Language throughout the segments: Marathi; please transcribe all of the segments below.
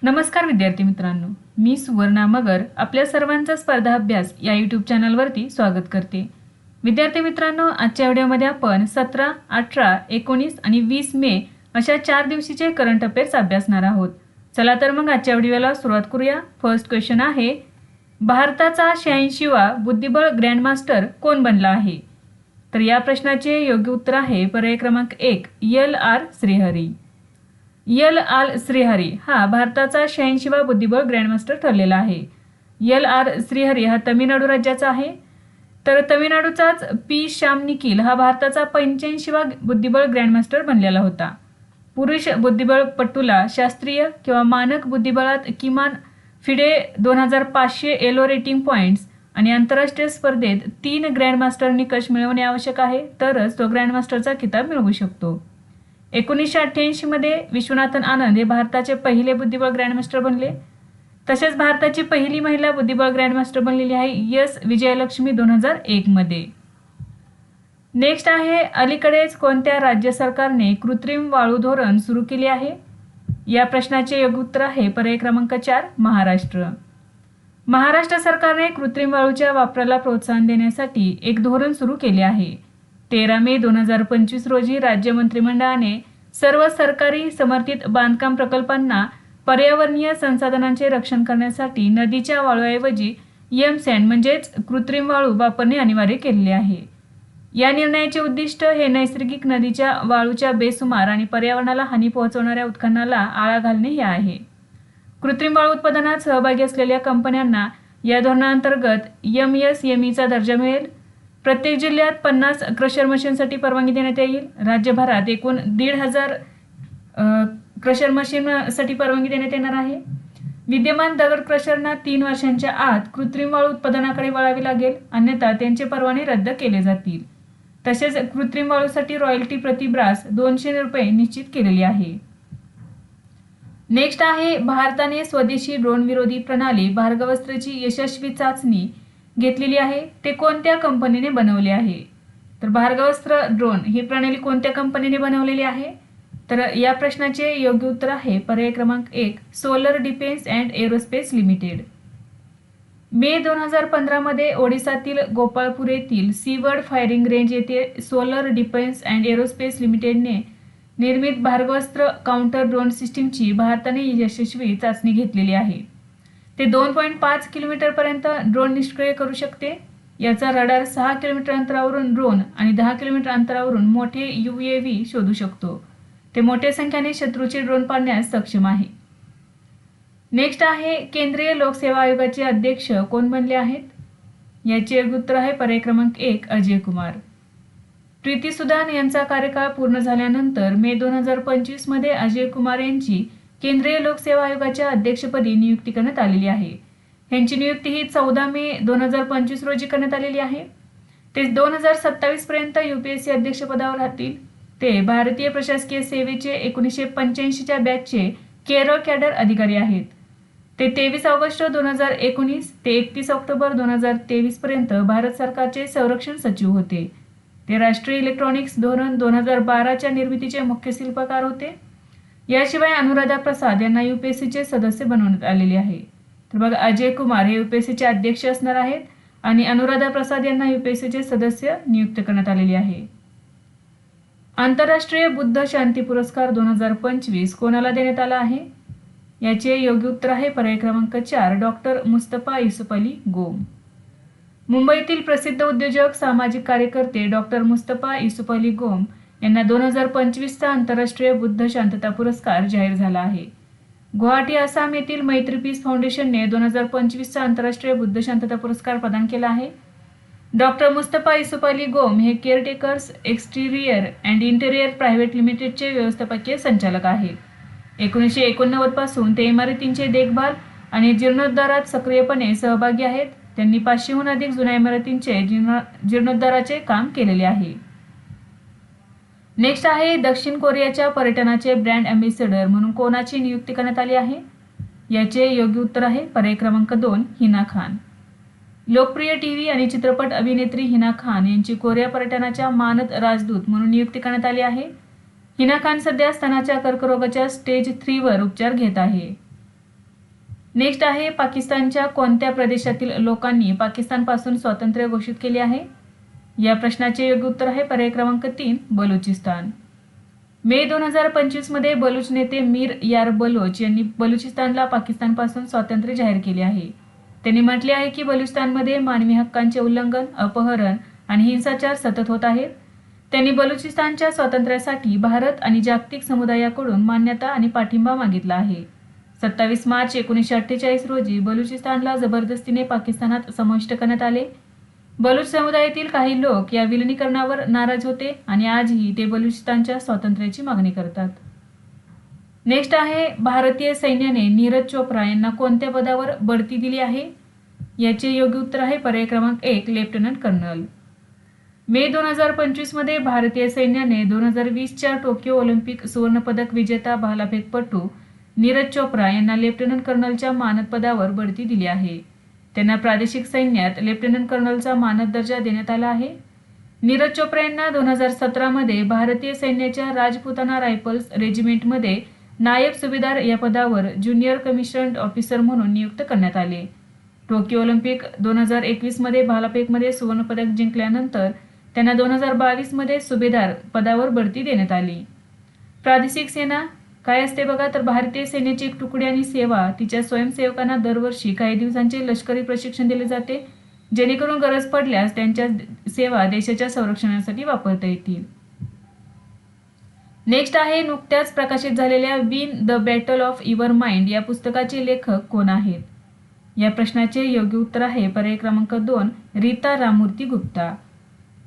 नमस्कार विद्यार्थी मित्रांनो, मी सुवर्णा मगर आपल्या सर्वांचा स्पर्धा अभ्यास या यूट्यूब चॅनलवरती स्वागत करते. विद्यार्थी मित्रांनो, आजच्या व्हिडिओमध्ये आपण 17, 18, 19 आणि 20 मे अशा 4 दिवशीचे करंट अफेअर्स अभ्यासणार आहोत. चला तर मग आजच्या व्हिडिओला सुरुवात करूया. फर्स्ट क्वेश्चन आहे, भारताचा 86वा बुद्धिबळ ग्रँडमास्टर कोण बनला आहे? तर या प्रश्नाचे योग्य उत्तर आहे पर्याय क्रमांक 1 LR श्रीहरी. LR श्रीहरी हा भारताचा 86वा बुद्धिबळ ग्रँडमास्टर ठरलेला आहे. LR श्रीहरी हा तमिळनाडू राज्याचा आहे. तर तमिळनाडूचाच P श्याम निखिल हा भारताचा 85वा बुद्धिबळ ग्रँडमास्टर बनलेला होता. पुरुष बुद्धिबळपटूला शास्त्रीय किंवा मानक बुद्धिबळात किमान फिडे 2500 एलो रेटिंग पॉइंट्स आणि आंतरराष्ट्रीय स्पर्धेत 3 ग्रँडमास्टर निकष मिळवणे आवश्यक आहे, तरच तो ग्रँडमास्टरचा किताब मिळवू शकतो. 1988 मध्ये विश्वनाथन आनंद हे भारताचे पहिले बुद्धिबळ ग्रँडमास्टर बनले. तसेच भारताची पहिली महिला बुद्धिबळ ग्रँडमास्टर बनलेली आहे S विजयलक्ष्मी 2001 मध्ये. नेक्स्ट आहे, अलीकडेच कोणत्या राज्य सरकारने कृत्रिम वाळू धोरण सुरू केले आहे? या प्रश्नाचे योग्य उत्तर आहे पर्याय क्रमांक 4 महाराष्ट्र. महाराष्ट्र सरकारने कृत्रिम वाळूच्या वापराला प्रोत्साहन देण्यासाठी एक धोरण सुरू केले आहे. 13 मे 2025 रोजी राज्य मंत्रिमंडळाने सर्व सरकारी समर्थित बांधकाम प्रकल्पांना पर्यावरणीय संसाधनांचे रक्षण करण्यासाठी नदीच्या वाळूऐवजी सँड म्हणजेच कृत्रिम वाळू वापरणे अनिवार्य केलेले आहे. या निर्णयाचे उद्दिष्ट हे नैसर्गिक नदीच्या वाळूच्या बेसुमार आणि पर्यावरणाला हानी पोहोचवणाऱ्या उत्खननाला आळा घालणे हे आहे. कृत्रिम वाळू उत्पादनात सहभागी असलेल्या कंपन्यांना या धोरणाअंतर्गत MSMEचा दर्जा मिळेल. प्रत्येक जिल्ह्यात 50 क्रशर मशीनसाठी परवानगी देण्यात येईल. राज्यभरात एकूण 1,500 क्रशर मशीनसाठी परवानगी देण्यात येणार आहे. विद्यमान दगड क्रशरना 3 वर्षांच्या आत कृत्रिम वाळू उत्पादनाकडे वळावे लागेल, अन्यथा त्यांचे परवाने रद्द केले जातील. तसेच कृत्रिम वाळूसाठी रॉयल्टी प्रति ब्रास 200 रुपये निश्चित केलेली आहे. नेक्स्ट आहे, भारताने स्वदेशी ड्रोन विरोधी प्रणाली भार्गवास्त्रची यशस्वी चाचणी घेतलेली आहे. ते कोणत्या कंपनीने बनवले आहे? तर भार्गवास्त्र ड्रोन ही प्रणाली कोणत्या कंपनीने बनवलेली आहे? तर या प्रश्नाचे योग्य उत्तर आहे पर्याय क्रमांक 1 solar defence and aerospace limited. May 2015 मध्ये ओडिसातील गोपाळपूर येथील सीवर्ड फायरिंग रेंज येथे सोलर डिफेन्स अँड एरोस्पेस लिमिटेडने निर्मित भार्गवास्त्र काउंटर ड्रोन सिस्टीमची भारताने यशस्वी चाचणी घेतलेली आहे. ते 2.5 किलोमीटरपर्यंत ड्रोन निष्क्रिय करू शकते. याचा रडार 6 किलोमीटर अंतरावरून ड्रोन आणि 10 किलोमीटर अंतरावरून मोठे UAV शोधू शकतो. ते मोठ्या संख्येने शत्रूचे ड्रोन पाडण्यास सक्षम आहे. नेक्स्ट आहे, केंद्रीय लोकसेवा आयोगाचे अध्यक्ष कोण बनले आहेत? याचे योग्य उत्तर आहे पर्याय क्रमांक 1 अजय कुमार. प्रीती सुदान यांचा कार्यकाळ पूर्ण झाल्यानंतर मे 2025 मध्ये अजय कुमार यांची केंद्रीय लोकसेवा आयोगाच्या अध्यक्षपदी नियुक्ती करण्यात आलेली आहे. यांची नियुक्ती ही 14 मे 2025 रोजी करण्यात आलेली आहे. ते 2027 पर्यंत UPSC अध्यक्षपदावर राहतील. ते भारतीय प्रशासकीय सेवेचे 1985च्या बॅचचे केरळ कॅडर अधिकारी आहेत. ते 23 ऑगस्ट 2019 ते 31 ऑक्टोबर 2023 पर्यंत भारत सरकारचे संरक्षण सचिव होते. ते राष्ट्रीय इलेक्ट्रॉनिक्स धोरण 2012च्या निर्मितीचे मुख्य शिल्पकार होते. याशिवाय अनुराधा प्रसाद यांना UPSCचे सदस्य बनवण्यात आलेले आहे. तर बघा, अजय कुमार हे UPSCचे अध्यक्ष असणार आहेत आणि अनुराधा प्रसाद यांना UPSCचे सदस्य नियुक्त करण्यात आलेले आहे. आंतरराष्ट्रीय बुद्ध शांती पुरस्कार 2025 कोणाला देण्यात आला आहे? याचे योग्य उत्तर आहे पर्याय क्रमांक 4 डॉक्टर मुस्तफा युसुफ अली गोम. मुंबईतील प्रसिद्ध उद्योजक सामाजिक कार्यकर्ते डॉक्टर मुस्तफा युसुफ अली गोम यांना 2025चा आंतरराष्ट्रीय बुद्ध शांतता पुरस्कार जाहीर झाला आहे. गुवाहाटी आसाम येथील मैत्री पीस फाउंडेशनने 2025चा आंतरराष्ट्रीय बुद्ध शांतता पुरस्कार प्रदान केला आहे. डॉक्टर मुस्तफा युसुफ अली गोम हे केअरटेकर्स एक्सटिरियर अँड इंटेरियर प्रायव्हेट लिमिटेडचे व्यवस्थापकीय संचालक आहेत. 1989 पासून ते इमारतींचे देखभाल आणि जीर्णोद्धारात सक्रियपणे सहभागी आहेत. त्यांनी 500हून अधिक जुन्या इमारतींचे जीर्णोद्धाराचे काम केलेले आहे. नेक्स्ट आहे, दक्षिण कोरियाच्या पर्यटनाचे ब्रँड अँबॅसेडर म्हणून कोणाची नियुक्ती करण्यात आली आहे? याचे योग्य उत्तर आहे पर्याय क्रमांक 2 हिना खान. लोकप्रिय टीव्ही आणि चित्रपट अभिनेत्री हिना खान यांची कोरिया पर्यटनाच्या मानद राजदूत म्हणून नियुक्ती करण्यात आली आहे. हिना खान सध्या स्तनाच्या कर्करोगाच्या स्टेज 3 वर उपचार घेत आहे. नेक्स्ट आहे पाकिस्तानच्या कोणत्या प्रदेशातील लोकांनी पाकिस्तानपासून स्वातंत्र्य घोषित केले आहे? या प्रश्नाचे योग्य उत्तर आहे पर्याय क्रमांक 3 बलुचिस्तान. मे 2025 मध्ये बलूच नेते मीर यार बलोच यांनी बलुचिस्तानला पाकिस्तानपासून स्वातंत्र्य जाहीर केले आहे. त्यांनी म्हटले आहे की बलुचिस्तानमध्ये मानवी हक्कांचे उल्लंघन, अपहरण आणि हिंसाचार सतत होत आहेत. त्यांनी बलुचिस्तानच्या स्वातंत्र्यासाठी भारत आणि जागतिक समुदायाकडून मान्यता आणि पाठिंबा मागितला आहे. 27 मार्च 1948 रोजी बलुचिस्तानला जबरदस्तीने पाकिस्तानात समाविष्ट करण्यात आले. बलूच समुदायातील काही लोक या विलिनीकरणावर नाराज होते आणि आजही ते बलुचिस्तानच्या स्वातंत्र्याची मागणी करतात. नेक्स्ट आहे भारतीय सैन्याने नीरज चोप्रा यांना कोणत्या पदावर बढती दिली आहे? याचे योग्य उत्तर आहे पर्याय क्रमांक 1 लेफ्टनंट कर्नल. मे 2025 मध्ये भारतीय सैन्याने 2020च्या टोकियो ऑलिम्पिक सुवर्णपदक विजेता भालाफेकपटू नीरज चोप्रा यांना लेफ्टनंट कर्नलच्या मानद पदावर बढती दिली आहे. त्यांना प्रादेशिक सैन्यात लेफ्टनंट कर्नलचा मानद दर्जा देण्यात आला आहे. नीरज चोप्रा यांना 2017 मध्ये भारतीय सैन्याच्या राजपुताना रायफल्स रेजिमेंटमध्ये नायब सुभेदार या पदावर ज्युनियर कमिशन्ड ऑफिसर म्हणून नियुक्त करण्यात आले. टोकियो ऑलिम्पिक 2021 मध्ये भालाफेकमध्ये सुवर्णपदक जिंकल्यानंतर त्यांना 2022 मध्ये सुभेदार पदावर बढती देण्यात आली. प्रादेशिक सेना काय असते बघा, तर भारतीय सेनेची एक तुकडी आणि सेवा तिच्या स्वयंसेवकांना दरवर्षी काही दिवसांचे लष्करी प्रशिक्षण दिले जाते, जेणेकरून गरज पडल्यास त्यांच्या सेवा देशाच्या संरक्षणासाठी वापरता येतील. नेक्स्ट आहे नुकत्याच प्रकाशित झालेल्या win the battle of your mind या पुस्तकाचे लेखक कोण आहेत? या प्रश्नाचे योग्य उत्तर आहे पर्याय क्रमांक 2 रीता राममूर्ती गुप्ता.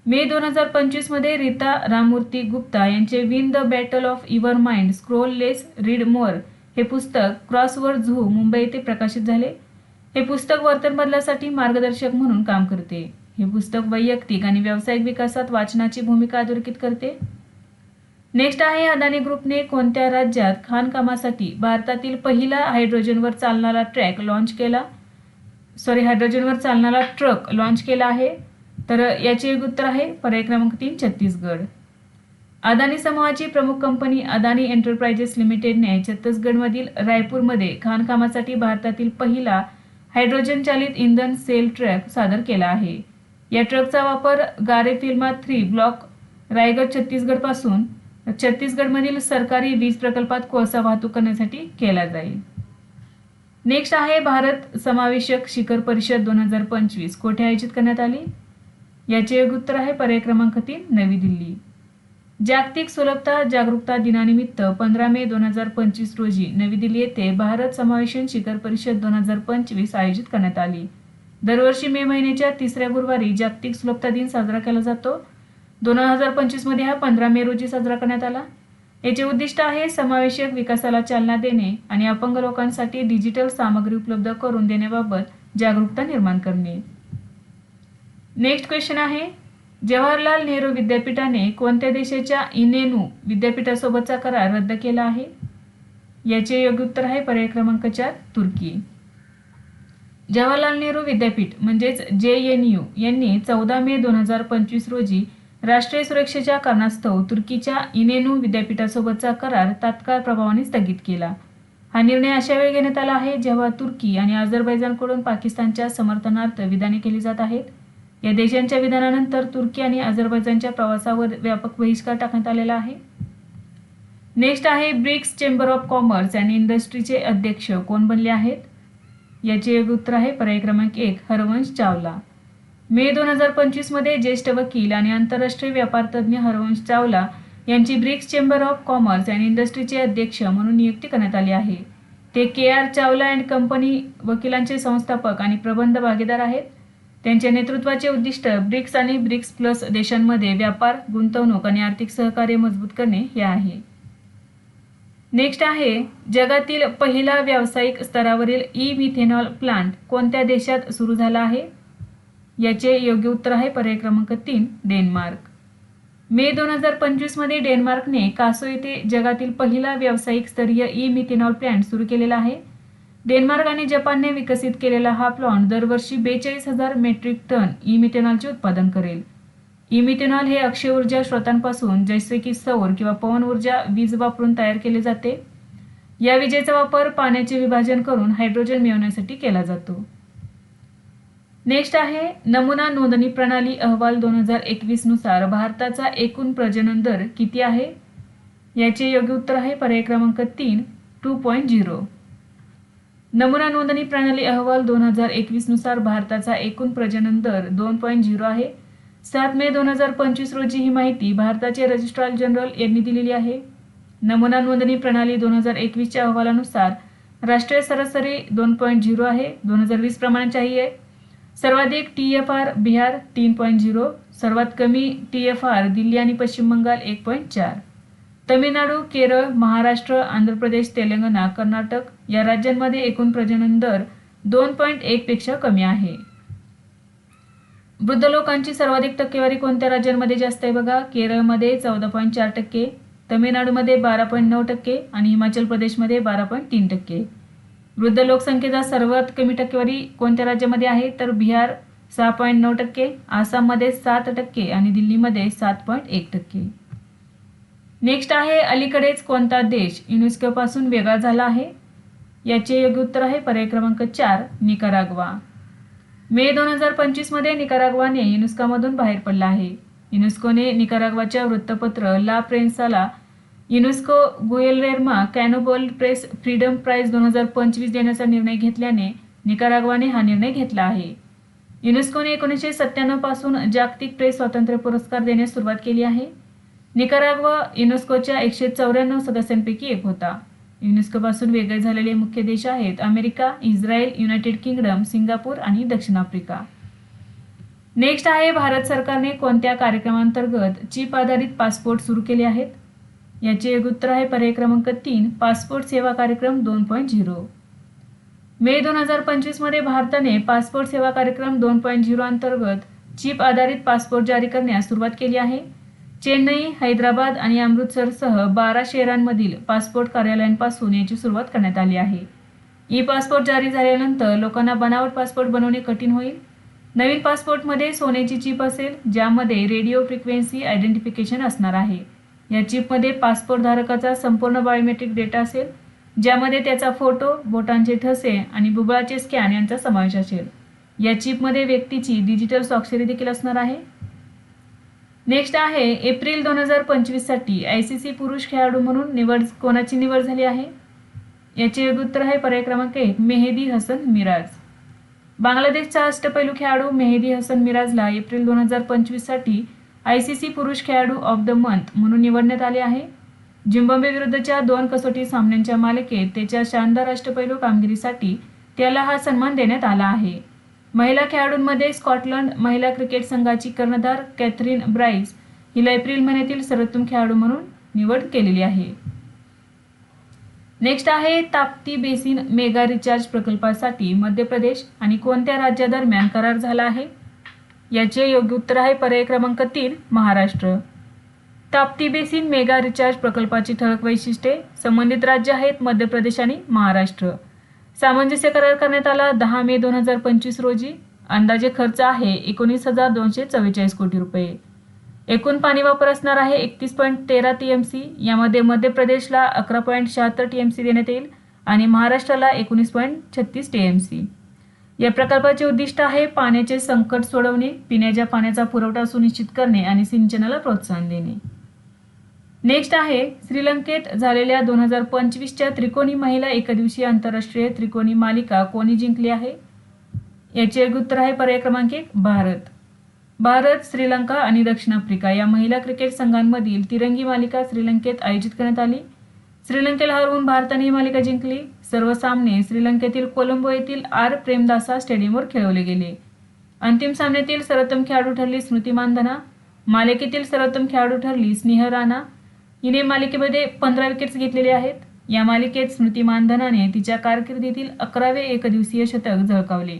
मे 2025 मध्ये रीता राममूर्ती गुप्ता यांचे win the battle of your mind scroll less read more हे पुस्तक क्रॉसवर्ड झू मुंबई येथे प्रकाशित झाले. हे पुस्तक वर्तन बदलासाठी मार्गदर्शक म्हणून काम करते. हे पुस्तक वैयक्तिक आणि व्यावसायिक विकासात वाचनाची भूमिका अधोरेखित करते. नेक्स्ट आहे अदानी ग्रुपने कोणत्या राज्यात खाणकामासाठी भारतातील पहिला हायड्रोजनवर चालणारा ट्रक लॉन्च केला आहे? तर याचे योग्य उत्तर आहे पर्याय क्रमांक 3 छत्तीसगड. अदानी समूहाची प्रमुख कंपनी अदानी एंटरप्राइजेस लिमिटेडने छत्तीसगडमधील रायपूरमध्ये खाणकामासाठी भारतातील पहिला हायड्रोजन चालित इंधन सेल ट्रक सादर केला आहे. या ट्रकचा वापर गारेफिल्मा 3 ब्लॉक रायगड छत्तीसगडपासून छत्तीसगडमधील सरकारी वीज प्रकल्पात कोळसा वाहतूक करण्यासाठी केला जाईल. नेक्स्ट आहे भारत समावेशक शिखर परिषद 2025 कोठे आयोजित करण्यात आली? याचे योग्य उत्तर आहे पर्याय क्रमांक 3 नवी दिल्ली. जागतिक सुलभता जागरूकता दिनानिमित्त 15 मे 2025 रोजी नवी दिल्ली येथे भारत समावेशन शिखर परिषद 2025 आयोजित करण्यात आली. दरवर्षी मे महिन्याच्या 3ऱ्या गुरुवारी जागतिक सुलभता दिन साजरा केला जातो. 2025 मध्ये हा 15 मे रोजी साजरा करण्यात आला. याचे उद्दिष्ट आहे समावेशक विकासाला चालना देणे आणि अपंग लोकांसाठी डिजिटल सामग्री उपलब्ध करून देण्याबाबत जागरूकता निर्माण करणे. नेक्स्ट क्वेश्चन आहे जवाहरलाल नेहरू विद्यापीठाने कोणत्या देशाच्या इनेनू विद्यापीठासोबतचा करार रद्द केला आहे? याचे योग्य उत्तर आहे पर्याय क्रमांक 4 तुर्की. जवाहरलाल नेहरू विद्यापीठ म्हणजेच JNU यांनी 14 मे 2025 रोजी राष्ट्रीय सुरक्षेच्या कारणास्तव तुर्कीच्या इनेनू विद्यापीठासोबतचा करार तात्काळ प्रभावाने स्थगित केला. हा निर्णय अशा वेळी घेण्यात आला आहे जेव्हा तुर्की आणि अझरबैजानकडून पाकिस्तानच्या समर्थनार्थ विधाने केली जात आहेत. या देशांच्या विधानानंतर तुर्की आणि अझरबैजानच्या प्रवासावर व्यापक बहिष्कार टाकण्यात आलेला आहे. नेक्स्ट आहे BRICS chamber of commerce and इंडस्ट्रीचे अध्यक्ष कोण बनले आहेत? याचे योग्य उत्तर आहे पर्याय क्रमांक 1 हरवंश चावला. मे 2025 मध्ये ज्येष्ठ वकील आणि आंतरराष्ट्रीय व्यापार तज्ज्ञ हरवंश चावला यांची BRICS chamber of commerce and इंडस्ट्रीचे अध्यक्ष म्हणून नियुक्ती करण्यात आली आहे. ते KR चावला अँड कंपनी वकिलांचे संस्थापक आणि प्रबंध भागीदार आहेत. त्यांच्या नेतृत्वाचे उद्दिष्ट ब्रिक्स आणि ब्रिक्स प्लस देशांमध्ये व्यापार, गुंतवणूक आणि आर्थिक सहकार्य मजबूत करणे हे आहे. नेक्स्ट आहे जगातील पहिला व्यावसायिक स्तरावरील ई-मिथेनॉल प्लांट कोणत्या देशात सुरू झाला आहे? याचे योग्य उत्तर आहे पर्याय क्रमांक 3 डेन्मार्क. मे 2025 मध्ये डेन्मार्कने कासो येथे जगातील पहिला व्यावसायिक स्तरीय ई-मिथेनॉल प्लांट सुरू केलेला आहे. डेन्मार्क आणि जपानने विकसित केलेला हा प्लांट दरवर्षी 42,000 मेट्रिक टन ई-मिथेनॉलचे उत्पादन करेल. ई-मिथेनॉल हे अक्षय ऊर्जा स्रोतांपासून जसे की सौर किंवा पवन ऊर्जा वीज वापरून तयार केले जाते. या विजेचा वापर पाण्याचे विभाजन करून हायड्रोजन मिळवण्यासाठी केला जातो. नेक्स्ट आहे नमुना नोंदणी प्रणाली अहवाल 2021 नुसार भारताचा एकूण प्रजनन दर किती आहे? याचे योग्य उत्तर आहे पर्याय क्रमांक 3 2.0. नमुना नोंदणी प्रणाली अहवाल 2021 नुसार भारताचा एकूण प्रजनन दर 2.0 आहे. 7 मे 2025 रोजी ही माहिती भारताचे रजिस्ट्रार जनरल यांनी दिलेली आहे. नमुना नोंदणी प्रणाली 2021च्या अहवालानुसार राष्ट्रीय सरासरी 2.0 आहे. 2020 प्रमाणेही आहे. सर्वाधिक TFR बिहार 3.0, सर्वात कमी TFR दिल्ली आणि पश्चिम बंगाल 1.4. तमिळनाडू, केरळ, महाराष्ट्र, आंध्र प्रदेश, तेलंगणा, कर्नाटक या राज्यांमध्ये एकूण प्रजनन दर 2.1 पेक्षा कमी आहे. वृद्ध लोकांची सर्वाधिक टक्केवारी कोणत्या राज्यांमध्ये जास्त आहे बघा? केरळमध्ये 14.4%, तमिळनाडूमध्ये 12.9% आणि हिमाचल प्रदेशमध्ये 12.3%. वृद्ध लोकसंख्येचा सर्वात कमी टक्केवारी कोणत्या राज्यामध्ये आहे? तर बिहार 6.9%, आसाममध्ये 7% आणि दिल्लीमध्ये 7.1%. नेक्स्ट आहे अलीकडेच कोणता देश युनेस्को पासून वेगळा झाला आहे? याचे योग्य उत्तर आहे पर्याय क्रमांक 4 निकराग्वा. मे 2025 मध्ये निकराग्वाने युनेस्कोमधून बाहेर पडला आहे. युनेस्कोने निकराग्वाच्या वृत्तपत्र ला प्रेन्साला युनेस्को गुएलरेमा कॅनोबल प्रेस फ्रीडम प्राइज 2025 देण्याचा निर्णय घेतल्याने निकराग्वाने हा निर्णय घेतला आहे. युनेस्कोने 1997 पासून जागतिक प्रेस स्वातंत्र्य पुरस्कार देण्यास सुरुवात केली आहे. निकराग्वा युनेस्कोच्या 194 सदस्यांपैकी एक होता. युनेस्कोपासून वेगळे झालेले मुख्य देश आहेत America, Israel, United kingdom, Singapore आणि दक्षिण आफ्रिका. नेक्स्ट आहे भारत सरकारने कोणत्या कार्यक्रमांतर्गत चिप आधारित पासपोर्ट सुरू केले आहेत? याचे योग्य उत्तर आहे पर्याय क्रमांक 3 पासपोर्ट सेवा कार्यक्रम 2.0. मे 2025 मध्ये भारताने पासपोर्ट सेवा कार्यक्रम 2.0 अंतर्गत चिप आधारित पासपोर्ट जारी करण्यास सुरुवात केली आहे. चेन्नई, हैदराबाद आणि अमृतसरसह 12 शहरांमधील पासपोर्ट कार्यालयांपासून याची सुरुवात करण्यात आली आहे. ई पासपोर्ट जारी झाल्यानंतर लोकांना बनावट पासपोर्ट बनवणे कठीण होईल. नवीन पासपोर्टमध्ये सोन्याची चिप असेल ज्यामध्ये रेडिओ फ्रिक्वेन्सी आयडेंटिफिकेशन असणार आहे. या चिपमध्ये पासपोर्ट धारकाचा संपूर्ण बायोमेट्रिक डेटा असेल ज्यामध्ये त्याचा फोटो, बोटांचे ठसे आणि बुबुळाचे स्कॅन यांचा समावेश असेल. या चिपमध्ये व्यक्तीची डिजिटल स्वाक्षरी देखील असणार आहे. नेक्स्ट आहे एप्रिल 2025 साठी ICC पुरुष खेळाडू म्हणून कोणाची निवड झाली आहे? याचे योग्य उत्तर आहे पर्याय क्रमांक 1 मेहदी हसन मिराज. बांगलादेशचा अष्टपैलू खेळाडू मेहदी हसन मिराजला एप्रिल 2025 साठी ICC पुरुष खेळाडू ऑफ द मंथ म्हणून निवडण्यात आले आहे. झिम्बाब्वे विरुद्धच्या 2 कसोटी सामन्यांच्या मालिकेत त्याच्या शानदार अष्टपैलू कामगिरीसाठी त्याला हा सन्मान देण्यात आला आहे. महिला खेळाडूंमध्ये स्कॉटलंड महिला क्रिकेट संघाची कर्णधार कॅथरीन ब्राइस हिला एप्रिल महिन्यातील सर्वोत्तम खेळाडू म्हणून निवड केलेली आहे. नेक्स्ट आहे ताप्ती बेसिन मेगा रिचार्ज प्रकल्पासाठी मध्य प्रदेश आणि कोणत्या राज्यादरम्यान करार झाला आहे? याचे योग्य उत्तर आहे पर्याय क्रमांक 3 Maharashtra. Tapti basin mega recharge प्रकल्पाची ठळक वैशिष्ट्ये संबंधित राज्य आहेत मध्य प्रदेश आणि महाराष्ट्र. सामंजस्य करार करण्यात आला 10 मे 2025 रोजी. अंदाजे खर्च आहे 19,244 कोटी रुपये. एकूण पाणी वापर असणार आहे 31.13 TMC. यामध्ये मध्य प्रदेशला 11.76 TMC देण्यात येईल आणि महाराष्ट्राला 19.36 TMC. या प्रकल्पाचे उद्दिष्ट आहे पाण्याचे संकट सोडवणे, पिण्याच्या पाण्याचा पुरवठा सुनिश्चित करणे आणि सिंचनाला प्रोत्साहन देणे. नेक्स्ट आहे श्रीलंकेत झालेल्या 2025च्या त्रिकोणी महिला एकदिवसीय आंतरराष्ट्रीय त्रिकोणी मालिका कोणी जिंकली आहे? याचे उत्तर आहे पर्याय क्रमांक 1 भारत. भारत, श्रीलंका आणि दक्षिण आफ्रिका या महिला क्रिकेट संघांमधील तिरंगी मालिका श्रीलंकेत आयोजित करण्यात आली. श्रीलंकेला हरवून भारताने ही मालिका जिंकली. सर्व सामने श्रीलंकेतील कोलंबो येथील आर प्रेमदासा स्टेडियमवर खेळवले गेले. अंतिम सामन्यातील सर्वोत्तम खेळाडू ठरली स्मृती मानधना. मालिकेतील सर्वोत्तम खेळाडू ठरली स्नेह राणा. हिने मालिकेमध्ये 15 विकेट्स घेतलेले आहेत. या मालिकेत स्मृती मानधनाने तिच्या कारकिर्दीतील 11वे एकदिवसीय शतक झळकावले.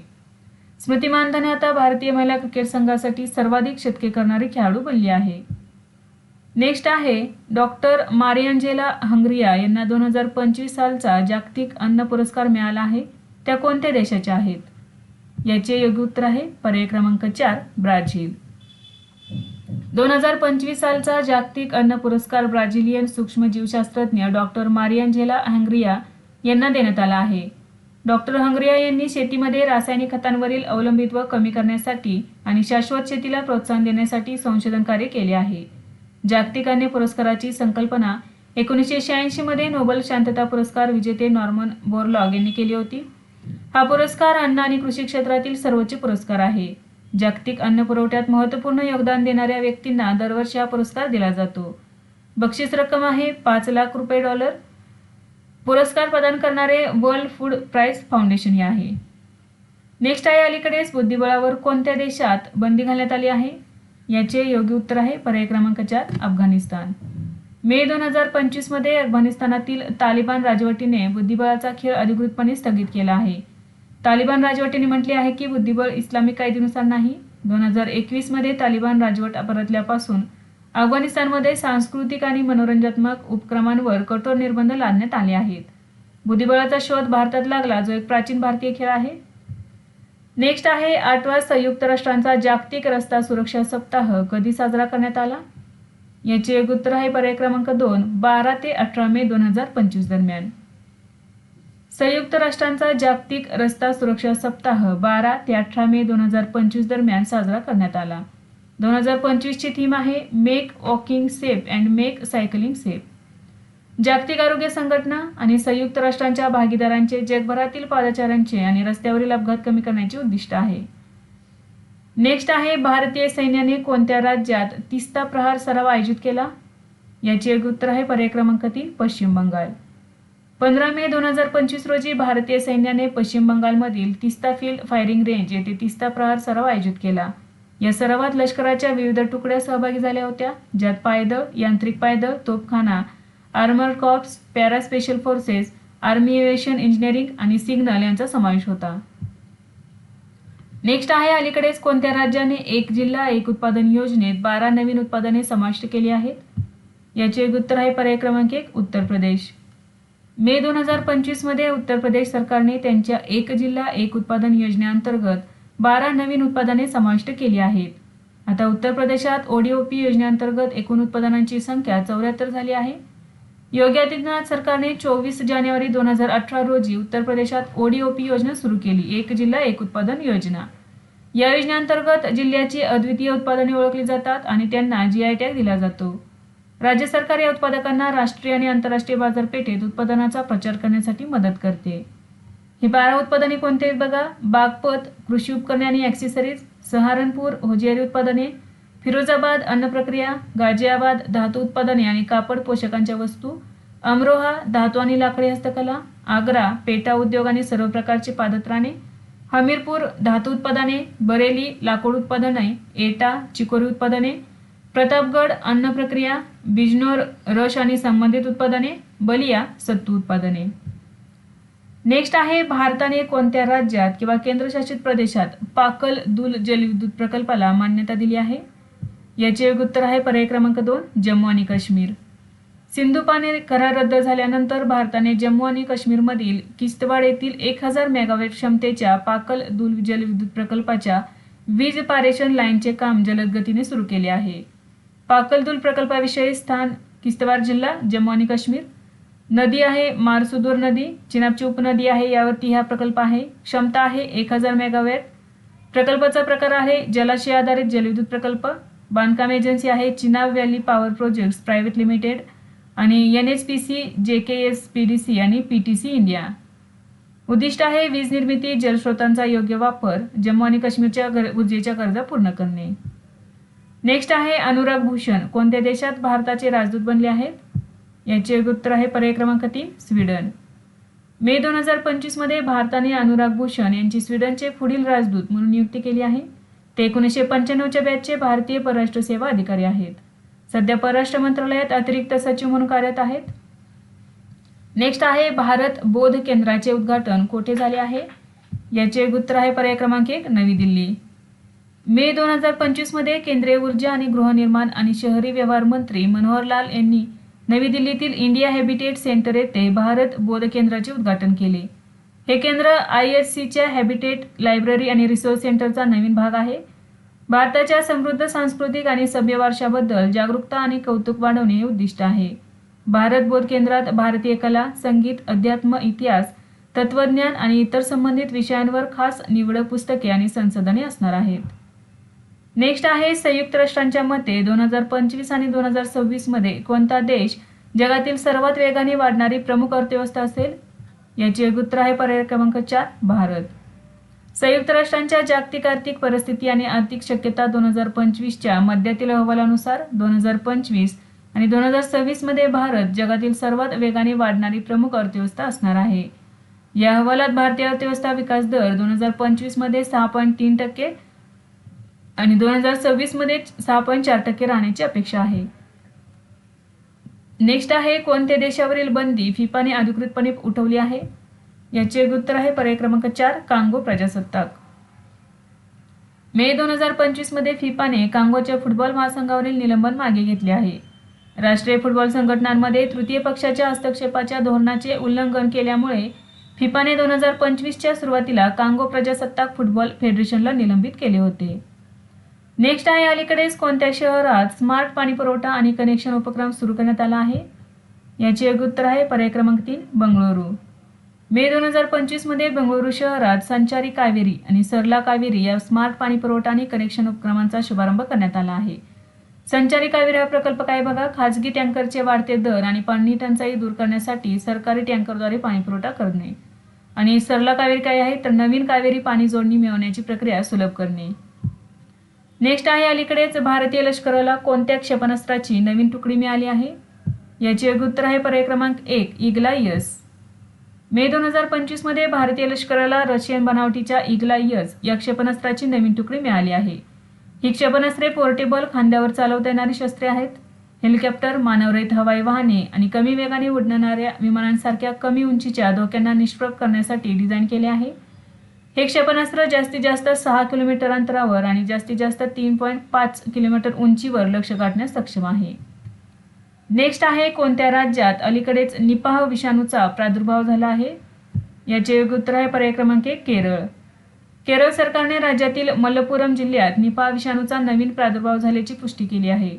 स्मृती मानधना आता भारतीय महिला क्रिकेट संघासाठी सर्वाधिक शतके करणारी खेळाडू बनली आहे. नेक्स्ट आहे डॉक्टर मारियांजेला हंगरिया यांना 2025 सालचा जागतिक अन्न पुरस्कार मिळाला आहे. त्या कोणत्या देशाच्या आहेत? याचे योग्य उत्तर आहे पर्याय क्रमांक 4 ब्राझील. 2025 सालचा जागतिक अन्न पुरस्कार ब्राझिलियन सूक्ष्मजीवशास्त्रज्ञ डॉक्टर मारियांजेला हंगरिया यांना देण्यात आला आहे. डॉक्टर हंगरिया यांनी शेतीमध्ये रासायनिक खतांवरील अवलंबित्व कमी करण्यासाठी आणि शाश्वत शेतीला प्रोत्साहन देण्यासाठी संशोधन कार्य केले आहे. जागतिक अन्न पुरस्काराची संकल्पना 1986 मध्ये नोबेल शांतता पुरस्कार विजेते नॉर्मन बोरलॉग यांनी केली होती. हा पुरस्कार अन्न आणि कृषी क्षेत्रातील सर्वोच्च पुरस्कार आहे. जागतिक अन्न पुरवठ्यात महत्त्वपूर्ण योगदान देणाऱ्या व्यक्तींना दरवर्षी हा पुरस्कार दिला जातो. बक्षीस रक्कम आहे $5,00,000. पुरस्कार प्रदान करणारे वर्ल्ड फूड प्राइज फाउंडेशन हे आहे. नेक्स्ट आहे अलीकडेच बुद्धिबळावर कोणत्या देशात बंदी घालण्यात आली आहे? याचे योग्य उत्तर आहे पर्याय क्रमांक 4 अफगाणिस्तान. मे 2025 मध्ये अफगाणिस्तानातील तालिबान राजवटीने बुद्धिबळाचा खेळ अधिकृतपणे स्थगित केला आहे. तालिबान राजवटीने म्हटले आहे की बुद्धिबळ इस्लामिक कायद्यानुसार नाही. 2021 मध्ये तालिबान राजवट परतल्यापासून अफगाणिस्तानमध्ये सांस्कृतिक आणि मनोरंजनात्मक उपक्रमांवर कठोर निर्बंध लादण्यात आले आहेत. बुद्धिबळाचा शोध भारतात लागला, जो एक प्राचीन भारतीय खेळ आहे. नेक्स्ट आहे 8वा संयुक्त राष्ट्रांचा जागतिक रस्ता सुरक्षा सप्ताह कधी साजरा करण्यात आला? याचे एक उत्तर आहे पर्याय क्रमांक 2 12 ते 18 मे 2025 दरम्यान. संयुक्त राष्ट्रांचा जागतिक रस्ता सुरक्षा सप्ताह 12 ते 18 मे 2025 दरम्यान साजरा करण्यात आला. 2025 ची थीम आहे make walking safe and make cycling safe. जागतिक आरोग्य संघटना आणि संयुक्त राष्ट्रांच्या भागीदारांचे जगभरातील पादचाऱ्यांचे आणि रस्त्यावरील अपघात कमी करण्याचे उद्दिष्ट आहे. नेक्स्ट आहे भारतीय सैन्याने कोणत्या राज्यात तिस्ता प्रहार सराव आयोजित केला? याचे एक उत्तर आहे पर्याय क्रमांक 3 पश्चिम बंगाल. 15 मे 2025 रोजी भारतीय सैन्याने पश्चिम बंगालमधील तिस्ता फील्ड फायरिंग रेंज येथे तिस्ता प्रहार सराव आयोजित केला. या सरावात लष्कराच्या विविध तुकड्या सहभागी झाल्या होत्या, ज्यात पायदळ, यांत्रिक पायदळ, तोफखाना, armoured corps, para special forces, army aviation engineering आणि सिग्नल यांचा समावेश होता. नेक्स्ट आहे अलीकडेच कोणत्या राज्याने एक जिल्हा एक उत्पादन योजनेत 12 नवीन उत्पादने समाविष्ट केली आहेत? याचे एक उत्तर आहे पर्याय क्रमांक 1 उत्तर प्रदेश. मे 2025 मध्ये उत्तर प्रदेश सरकारने त्यांच्या एक जिल्हा एक उत्पादन योजनेअंतर्गत 12 नवीन उत्पादने समाविष्ट केली आहेत. आता उत्तर प्रदेशात ODOP योजनेअंतर्गत एकूण उत्पादनांची संख्या 74 झाली आहे. योगी आदित्यनाथ सरकारने 24 जानेवारी 2018 रोजी उत्तर प्रदेशात ODOP योजना सुरू केली, एक जिल्हा एक उत्पादन योजना. या योजनेअंतर्गत जिल्ह्याची अद्वितीय उत्पादने ओळखली जातात आणि त्यांना GI टॅग दिला जातो. राज्य सरकार या उत्पादकांना राष्ट्रीय आणि आंतरराष्ट्रीय बाजारपेठेत उत्पादनाचा प्रचार करण्यासाठी मदत करते. ही 12 उत्पादने कोणती आहेत बघा? बागपत कृषी उपकरणे आणि ॲक्सेसरीज, सहारनपूर होजियारी उत्पादने, फिरोजाबाद अन्न प्रक्रिया, गाझियाबाद धातू उत्पादने आणि कापड पोषकांच्या वस्तू, अमरोहा धातू आणि लाकडी हस्तकला, आग्रा पेटा उद्योग आणि सर्व प्रकारची पादत्राणे, हमीरपूर धातू उत्पादने, बरेली लाकूड उत्पादने, एटा चिकोरी उत्पादने, प्रतापगड अन्न प्रक्रिया, बिजनोर रस आणि संबंधित उत्पादने, बलिया सत्तू उत्पादने. नेक्स्ट आहे भारताने कोणत्या राज्यात किंवा केंद्रशासित प्रदेशात पाकल दुल जलविद्युत प्रकल्पाला मान्यता दिली आहे? याचे एक उत्तर आहे पर्याय क्रमांक 2 जम्मू आणि काश्मीर. सिंधू पाणी करार रद्द झाल्यानंतर भारताने जम्मू आणि काश्मीरमधील किश्तवाड येथील 1000 मेगावॅट क्षमतेच्या पाकल दुल जलविद्युत प्रकल्पाच्या वीज पारेषण लाईनचे काम जलद गतीने सुरू केले आहे. पाकल दुल प्रकल्पाविषयी स्थान किश्तवाड जिल्हा जम्मू आणि काश्मीर. नदी आहे मारसुदूर नदी, चिनाबची उपनदी आहे, यावरती हा प्रकल्प आहे. क्षमता आहे 1000 मेगावॅट. प्रकल्पाचा प्रकार आहे जलाशय आधारित जलविद्युत प्रकल्प. बांधकाम एजन्सी आहे Chenab valley power projects private limited आणि NHPC, JKSPDC आणि PTC इंडिया. उद्दिष्ट आहे वीज निर्मिती, जलस्रोतांचा योग्य वापर, जम्मू आणि काश्मीरच्या ऊर्जेच्या गरजा पूर्ण करणे. नेक्स्ट आहे अनुराग भूषण कोणत्या देशात भारताचे राजदूत बनले आहेत? याचे एक उत्तर आहे पर्याय क्रमांक 3 स्वीडन. मे 2025 मध्ये भारताने अनुराग भूषण यांची स्वीडनचे पुढील राजदूत म्हणून नियुक्ती केली आहे. ते 1995च्या बॅचचे भारतीय परराष्ट्र सेवा अधिकारी आहेत. सध्या परराष्ट्र मंत्रालयात अतिरिक्त सचिव म्हणून कार्यरत आहेत. नेक्स्ट आहे भारत बोध केंद्राचे उद्घाटन कोठे झाले आहे? याचे एक उत्तर आहे पर्याय क्रमांक 1 नवी दिल्ली. मे 2025 मध्ये केंद्रीय ऊर्जा आणि गृहनिर्माण आणि शहरी व्यवहार मंत्री मनोहर लाल यांनी नवी दिल्लीतील इंडिया हॅबिटेट सेंटर येथे भारत बोध केंद्राचे उद्घाटन केले. हे केंद्र IHCच्या हॅबिटेट लायब्ररी आणि रिसोर्स सेंटरचा नवीन भाग आहे. भारताच्या समृद्ध सांस्कृतिक आणि सभ्य वारशाबद्दल जागरूकता आणि कौतुक वाढवणे हे उद्दिष्ट आहे. भारत बोध केंद्रात भारतीय कला, संगीत, अध्यात्म, इतिहास, तत्वज्ञान आणि इतर संबंधित विषयांवर खास निवडक पुस्तके आणि संसाधने असणार आहेत. नेक्स्ट आहे संयुक्त राष्ट्रांच्या मते 2025 आणि 2026 मध्ये कोणता देश जगातील सर्वात वेगाने वाढणारी प्रमुख अर्थव्यवस्था असेल? याचे उत्तर आहे पर्याय क्रमांक 4 भारत. संयुक्त राष्ट्रांच्या जागतिक आर्थिक परिस्थिती आणि आर्थिक शक्यता 2025च्या मध्यातील अहवालानुसार 2025 आणि 2026 मध्ये भारत जगातील सर्वात वेगाने वाढणारी प्रमुख अर्थव्यवस्था असणार आहे. या अहवालात भारतीय अर्थव्यवस्था विकास दर 2025 मध्ये 6.3% आणि 2026 मध्ये 6.4% राहण्याची अपेक्षा आहे. नेक्स्ट आहे कोणत्या देशावरील बंदी फिफाने अधिकृतपणे उठवली आहे? याचे उत्तर आहे पर्याय क्रमांक 4 कांगो प्रजासत्ताक. मे 2025 मध्ये फिफाने कांगोच्या फुटबॉल महासंघावरील निलंबन मागे घेतले आहे. राष्ट्रीय फुटबॉल संघटनांमध्ये तृतीय पक्षाच्या हस्तक्षेपाच्या धोरणाचे उल्लंघन केल्यामुळे फिफाने 2025च्या सुरुवातीला कांगो प्रजासत्ताक फुटबॉल फेडरेशनला निलंबित केले होते. नेक्स्ट आहे अलीकडेच कोणत्या शहरात स्मार्ट पाणी पुरवठा आणि कनेक्शन उपक्रम सुरू करण्यात आला आहे? याचे उत्तर आहे पर्याय क्रमांक 3 बंगळुरू. मे 2025 मध्ये बंगळुरू शहरात संचारी कावेरी आणि सरला कावेरी या स्मार्ट पाणी पुरवठा आणि कनेक्शन उपक्रमांचा शुभारंभ करण्यात आला आहे. संचारी कावेरी हा प्रकल्प काय बघा, खाजगी टँकरचे वाढते दर आणि पाणी टंचाई दूर करण्यासाठी सरकारी टँकरद्वारे पाणी पुरवठा करणे. आणि सरला कावेरी काय आहे तर नवीन कावेरी पाणी जोडणी मिळवण्याची प्रक्रिया सुलभ करणे. नेक्स्ट आहे अलीकडेच भारतीय लष्कराला कोणत्या क्षेपणास्त्राची नवीन तुकडी मिळाली आहे? याचे उत्तर आहे पर्याय क्रमांक 1 इग्ला-यस. मे 2025 मध्ये भारतीय लष्कराला रशियन बनावटीच्या इग्ला-यस या क्षेपणास्त्राची नवीन तुकडी मिळाली आहे. ही क्षेपणास्त्रे पोर्टेबल, खांद्यावर चालवता येणारी शस्त्रे आहेत. हेलिकॉप्टर, मानवरहित हवाई वाहने आणि कमी वेगाने उडणाऱ्या विमानांसारख्या कमी उंचीच्या धोक्यांना निष्प्रभ करण्यासाठी डिझाईन केले आहे. हे क्षेपणास्त्र जास्तीत जास्त 6 किलोमीटर अंतरावर आणि जास्तीत जास्त 3.5 किलोमीटर उंचीवर लक्ष्य गाठण्यास सक्षम आहे. नेक्स्ट आहे कोणत्या राज्यात अलीकडेच निपाह विषाणूचा प्रादुर्भाव झाला आहे? याचे उत्तर आहे पर्याय क्रमांक 1 केरळ. केरळ सरकारने राज्यातील मलप्पुरम जिल्ह्यात निपाह विषाणूचा नवीन प्रादुर्भाव झाल्याची पुष्टी केली आहे.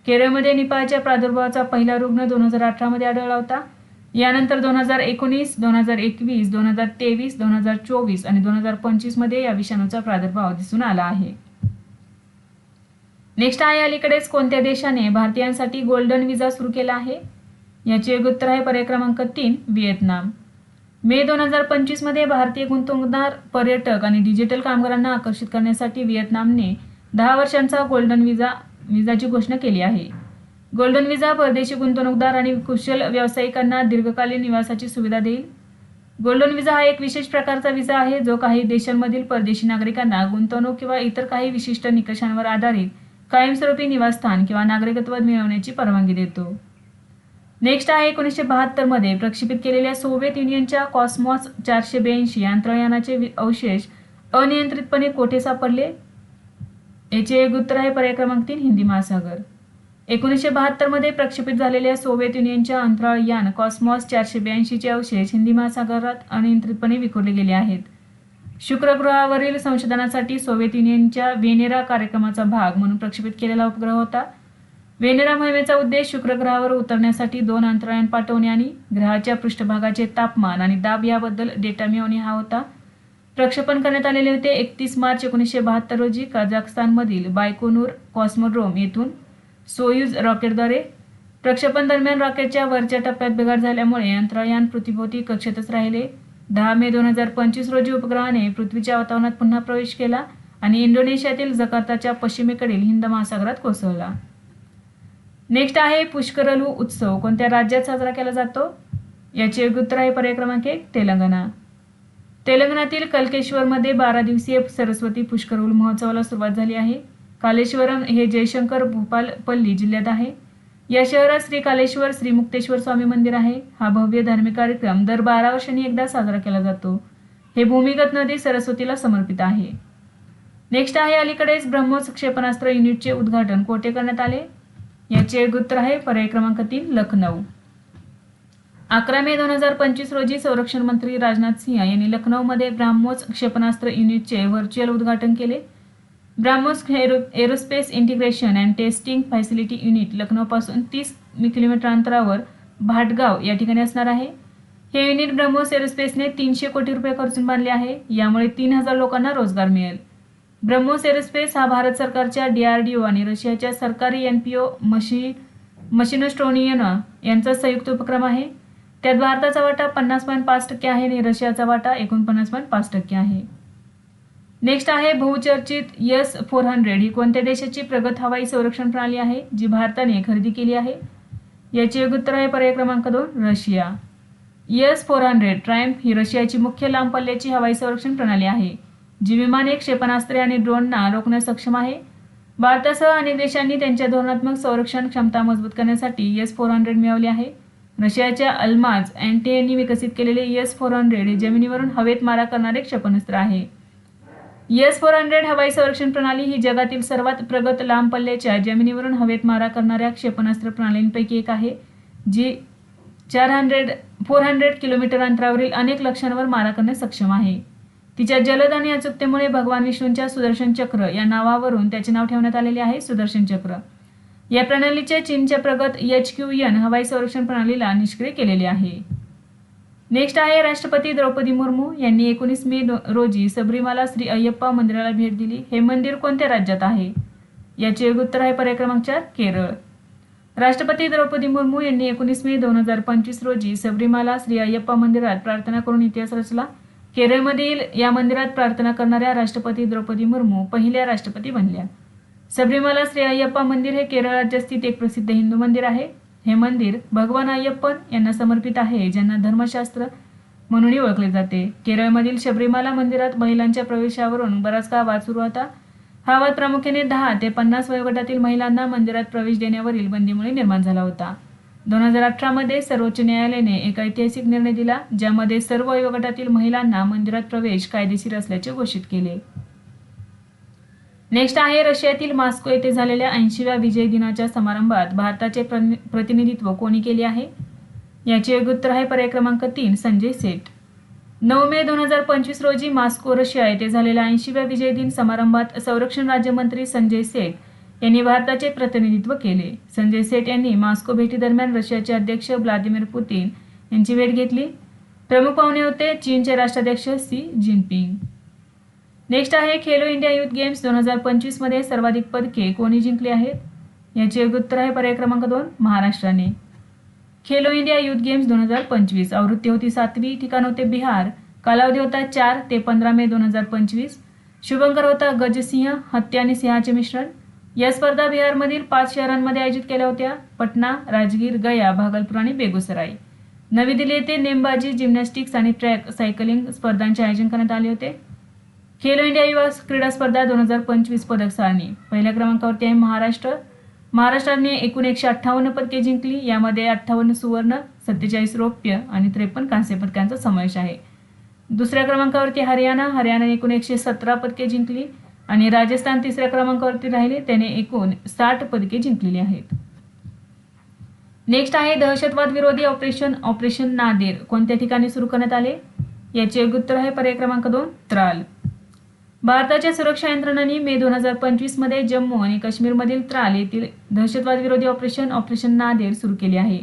केरळमध्ये निपाहच्या प्रादुर्भावाचा पहिला रुग्ण 2018 मध्ये आढळला होता. यानंतर 2019, 2021, 2023, 2024 आणि 2025 मध्ये या विषाणूचा प्रादुर्भाव दिसून आला आहे. नेक्स्ट आहे अलीकडेच कोणत्या देशाने भारतीयांसाठी गोल्डन विजा सुरू केला आहे? याचे उत्तर आहे पर्याय क्रमांक 3 व्हिएतनाम. मे 2025 मध्ये भारतीय गुंतवणूकदार, पर्यटक आणि डिजिटल कामगारांना आकर्षित करण्यासाठी व्हिएतनामने 10 वर्षांचा गोल्डन विजाची घोषणा केली आहे. गोल्डन विजा परदेशी गुंतवणूकदार आणि कुशल व्यावसायिकांना दीर्घकालीन निवासाची सुविधा देईल. गोल्डन विजा हा एक विशेष प्रकारचा विजा आहे जो काही देशांमधील परदेशी नागरिकांना गुंतवणूक किंवा इतर काही विशिष्ट निकषांवर आधारित कायमस्वरूपी निवासस्थान किंवा नागरिकत्व मिळवण्याची परवानगी देतो. नेक्स्ट आहे 1972 मध्ये प्रक्षेपित केलेल्या सोव्हिएत युनियनच्या कॉस्मॉस 482 अंतराळयानाचे अवशेष अनियंत्रितपणे कोठे सापडले? याचे उत्तर आहे पर्याय क्रमांक 3 हिंदी महासागर. 1972 मध्ये प्रक्षेपित झालेल्या सोव्हिएत युनियनच्या अंतराळयान कॉस्मॉस 482 चे अवशेष हिंदी महासागरात अनियंत्रितपणे विखुरले गेले आहेत. शुक्र ग्रहावरील संशोधनासाठी सोव्हिएत युनियनच्या व्हेनेरा कार्यक्रमाचा भाग म्हणून प्रक्षेपित केलेला उपग्रह होता. व्हेनेरा मोहिमेचा उद्देश शुक्र ग्रहावर उतरण्यासाठी 2 अंतराळयान पाठवणे आणि ग्रहाच्या पृष्ठभागाचे तापमान आणि दाब याबद्दल डेटा मिळवणे हा होता. प्रक्षेपण करण्यात आलेले होते 31 मार्च 1972 रोजी कझाकस्तानमधील बायकोनूर कॉस्मोड्रोम येथून सोयुज रॉकेटद्वारे. प्रक्षेपण दरम्यान रॉकेटच्या वरच्या टप्प्यात बिघाड झाल्यामुळे अंतराळयान पृथ्वीभोवती कक्षेतच राहिले. 10 मे 2025 रोजी उपग्रहाने पृथ्वीच्या वातावरणात पुन्हा प्रवेश केला आणि इंडोनेशियातील जकार्ताच्या पश्चिमेकडील हिंद महासागरात कोसळला. नेक्स्ट आहे पुष्करलू उत्सव कोणत्या राज्यात साजरा केला जातो? याचे उत्तर आहे पर्याय क्रमांक 1 तेलंगणा. तेलंगणातील कलकेश्वरमध्ये 12 दिवसीय सरस्वती पुष्करलू महोत्सवाला सुरुवात झाली आहे. कालेश्वरम हे जयशंकर भूपालपल्ली जिल्ह्यात आहे. या शहरात श्री कालेश्वर श्री मुक्तेश्वर स्वामी मंदिर आहे. हा भव्य धार्मिक कार्यक्रम दर 12 वर्षांनी एकदा साजरा केला जातो. हे भूमिगत नदी सरस्वतीला समर्पित आहे. नेक्स्ट आहे अलीकडेच ब्रह्मोस क्षेपणास्त्र युनिटचे उद्घाटन कोठे करण्यात आले? याचे उत्तर आहे पर्याय क्रमांक 3 लखनौ. 11 मे 2025 रोजी संरक्षण मंत्री राजनाथ सिंह यांनी लखनौमध्ये ब्रह्मोस क्षेपणास्त्र युनिटचे व्हर्च्युअल उद्घाटन केले. BrahMos aerospace integration and testing facility unit लखनौपासून 30 किलोमीटर अंतरावर भाटगाव या ठिकाणी असणार आहे. हे युनिट ब्रह्मोस एरोस्पेसने 300 कोटी रुपये खर्चून बांधले आहे. यामुळे 3000 लोकांना रोजगार मिळेल. ब्रह्मोस एरोस्पेस हा भारत सरकारच्या DRDO आणि रशियाच्या सरकारी NPO मशिनोस्ट्रोनियन यांचा संयुक्त उपक्रम आहे. त्यात भारताचा वाटा 50.5% आहे आणि रशियाचा वाटा 49.5% आहे. नेक्स्ट आहे बहुचर्चित S-400 ही कोणत्या देशाची प्रगत हवाई संरक्षण प्रणाली आहे जी भारताने खरेदी केली आहे? याचे योग्य उत्तर आहे पर्याय क्रमांक 2 रशिया. S-400 ट्रायम्फ ही रशियाची मुख्य लांब पल्ल्याची हवाई संरक्षण प्रणाली आहे जी विमाने, क्षेपणास्त्रे आणि ड्रोनना रोखण्यास सक्षम आहे. भारतासह अनेक देशांनी त्यांच्या धोरणात्मक संरक्षण क्षमता मजबूत करण्यासाठी S-400 मिळवली आहे. रशियाच्या अल्माज अँटी यांनी विकसित केलेले S-400 हे जमिनीवरून हवेत मारा करणारे क्षेपणास्त्र आहे. S-400 हवाई संरक्षण प्रणाली ही जगातील सर्वात प्रगत लांब पल्ल्याच्या जमिनीवरून हवेत मारा करणाऱ्या क्षेपणास्त्र प्रणालींपैकी एक आहे जी 400 किलोमीटर अंतरावरील अनेक लक्ष्यांवर मारा करण्यास सक्षम आहे. तिच्या जलद आणि अचूकतेमुळे भगवान विष्णूंच्या सुदर्शन चक्र या नावावरून त्याचे नाव ठेवण्यात आलेले आहे सुदर्शन चक्र. या प्रणालीचे चीनच्या प्रगत HQN हवाई संरक्षण प्रणालीला निष्क्रिय केलेले आहे. नेक्स्ट आहे राष्ट्रपती द्रौपदी मुर्मू यांनी 19 मे रोजी सबरीमाला श्री अय्यप्पा मंदिराला भेट दिली. हे मंदिर कोणत्या राज्यात आहे? याचे योग्य उत्तर आहे पर्याय क्रमांक 4 केरळ. राष्ट्रपती द्रौपदी मुर्मू यांनी 19 मे 2025 रोजी सबरीमाला श्री अय्यप्पा मंदिरात प्रार्थना करून इतिहास रचला. केरळमधील या मंदिरात प्रार्थना करणाऱ्या राष्ट्रपती द्रौपदी मुर्मू पहिल्या राष्ट्रपती बनल्या. सबरीमाला श्री अय्यप्पा मंदिर हे केरळ राज्यात स्थित एक प्रसिद्ध हिंदू मंदिर आहे. हे मंदिर भगवान अय्यप्पन यांना समर्पित आहे ज्यांना धर्मशास्त्र म्हणूनही ओळखले जाते. केरळमधील शबरीमाला मंदिरात महिलांच्या प्रवेशावरून बराच काळ वाद सुरू होता. हा वाद प्रामुख्याने 10 ते 50 वयोगटातील महिलांना मंदिरात प्रवेश देण्यावरील बंदीमुळे निर्माण झाला होता. 2018 मध्ये सर्वोच्च न्यायालयाने एक ऐतिहासिक निर्णय दिला ज्यामध्ये सर्व वयोगटातील महिलांना मंदिरात प्रवेश कायदेशीर असल्याचे घोषित केले. नेक्स्ट आहे रशियातील मॉस्को येथे झालेल्या 80व्या विजय दिनाच्या समारंभात भारताचे प्रतिनिधित्व कोणी केले आहे? याचे योग्य उत्तर आहे पर्याय क्रमांक 3 संजय सेठ. 9 मे 2025 रोजी मॉस्को रशिया येथे झालेल्या 80व्या विजय दिन समारंभात संरक्षण राज्यमंत्री संजय सेठ यांनी भारताचे प्रतिनिधित्व केले. संजय सेठ यांनी मॉस्को भेटीदरम्यान रशियाचे अध्यक्ष व्लादिमीर पुतिन यांची भेट घेतली. प्रमुख पाहुणे होते चीनचे राष्ट्राध्यक्ष सी जिनपिंग. नेक्स्ट आहे खेलो इंडिया युथ गेम्स 2025 मध्ये सर्वाधिक पदके कोणी जिंकली आहेत? याचे योग्य उत्तर आहे पर्याय क्रमांक 2 महाराष्ट्राने. खेलो इंडिया युथ गेम्स 2025 आवृत्ती होती 7वी, ठिकाण होते बिहार, कालावधी होता 4 ते 15 मे 2025. शुभंकर होता गजसिंह, हत्ती आणि सिंहाचे मिश्रण. या स्पर्धा बिहारमधील 5 शहरांमध्ये आयोजित केल्या होत्या: पटना, राजगीर, गया, भागलपूर आणि बेगुसराय. नवी दिल्ली येथे नेमबाजी, जिम्नॅस्टिक्स आणि ट्रॅक सायकलिंग स्पर्धांचे आयोजन करण्यात आले होते. खेलो इंडिया युवा क्रीडा स्पर्धा 2025 पदक सारणी पहिल्या क्रमांकावरती आहे महाराष्ट्र. महाराष्ट्राने एकूण 158 पदके जिंकली. यामध्ये 58 सुवर्ण, 47 रौप्य आणि 53 कांस्य पदकांचा समावेश आहे. दुसऱ्या क्रमांकावरती हरियाणा. हरियाणाने एकूण 117 पदके जिंकली आणि राजस्थान तिसऱ्या क्रमांकावरती राहिले. त्याने एकूण 60 पदके जिंकलेली आहेत. नेक्स्ट आहे दहशतवाद विरोधी ऑपरेशन नादेर कोणत्या ठिकाणी सुरू करण्यात आले? याचे योग्य उत्तर आहे पर्याय क्रमांक 2 त्राल. भारताच्या सुरक्षा यंत्रणांनी मे 2025 मध्ये जम्मू आणि काश्मीरमधील त्राल येथील दहशतवाद विरोधी ऑपरेशन नादेर सुरू केले आहे.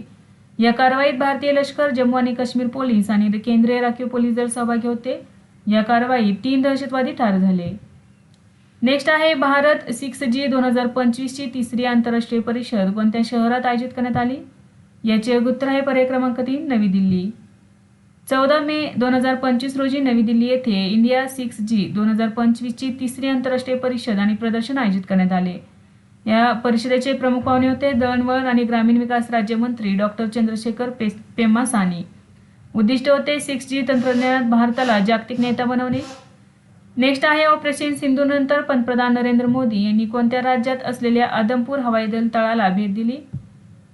या कारवाईत भारतीय लष्कर, जम्मू आणि काश्मीर पोलीस आणि केंद्रीय राखीव पोलीस दल सहभागी होते. या कारवाईत 3 दहशतवादी ठार झाले. नेक्स्ट आहे भारत 6G 2025 ची तिसरी आंतरराष्ट्रीय परिषद कोणत्या शहरात आयोजित करण्यात आली? याचे योग्य उत्तर आहे पर्याय क्रमांक 3 नवी दिल्ली. 14 मे 2025 रोजी नवी दिल्ली येथे इंडिया 6G 2025 ची तिसरी आंतरराष्ट्रीय परिषद आणि प्रदर्शन आयोजित करण्यात आले. या परिषदेचे प्रमुख पाहुणे होते दळणवळण आणि ग्रामीण विकास राज्यमंत्री डॉक्टर चंद्रशेखर पेम्मासानी. उद्दिष्ट होते 6G तंत्रज्ञानात भारताला जागतिक नेता बनवणे. नेक्स्ट आहे ऑपरेशन सिंधू नंतर पंतप्रधान नरेंद्र मोदी यांनी कोणत्या राज्यात असलेल्या आदमपूर हवाई दल तळाला भेट दिली?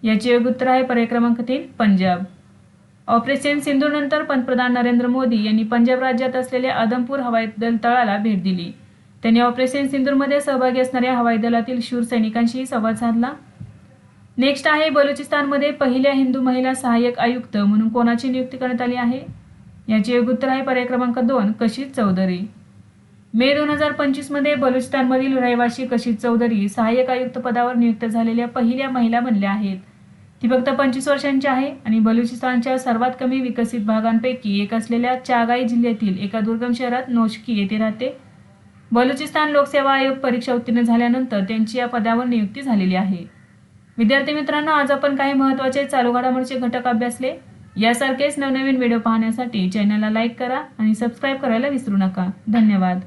याचे योग्य उत्तर आहे पर्याय क्रमांक 3 पंजाब. ऑपरेशन सिंधू नंतर पंतप्रधान नरेंद्र मोदी यांनी पंजाब राज्यात असलेल्या आदमपूर हवाई दल तळाला भेट दिली. त्यांनी ऑपरेशन सिंधूरमध्ये सहभागी असणाऱ्या हवाई दलातील शूर सैनिकांशी संवाद साधला. नेक्स्ट आहे बलुचिस्तानमध्ये पहिल्या हिंदू महिला सहाय्यक आयुक्त म्हणून कोणाची नियुक्ती करण्यात आली आहे? याचे योग्य उत्तर आहे पर्याय क्रमांक 2 कशिश चौधरी. मे 2025 मध्ये बलुचिस्तानमधील रहिवासी कशिश चौधरी सहाय्यक आयुक्त पदावर नियुक्त झालेल्या पहिल्या महिला बनल्या आहेत. ती फक्त 25 वर्षांची आहे आणि बलुचिस्तानच्या सर्वात कमी विकसित भागांपैकी एक असलेल्या चागाई जिल्ह्यातील एका दुर्गम शहरात नोशकी येथे राहते. बलुचिस्तान लोकसेवा आयोग परीक्षा उत्तीर्ण झाल्यानंतर त्यांची या पदावर नियुक्ती झालेली आहे. विद्यार्थी मित्रांनो, आज आपण काही महत्त्वाचे चालू घडामोडीचे घटक अभ्यासले. यासारखेच नवनवीन व्हिडिओ पाहण्यासाठी चॅनलला लाईक करा आणि सबस्क्राईब करायला विसरू नका. धन्यवाद.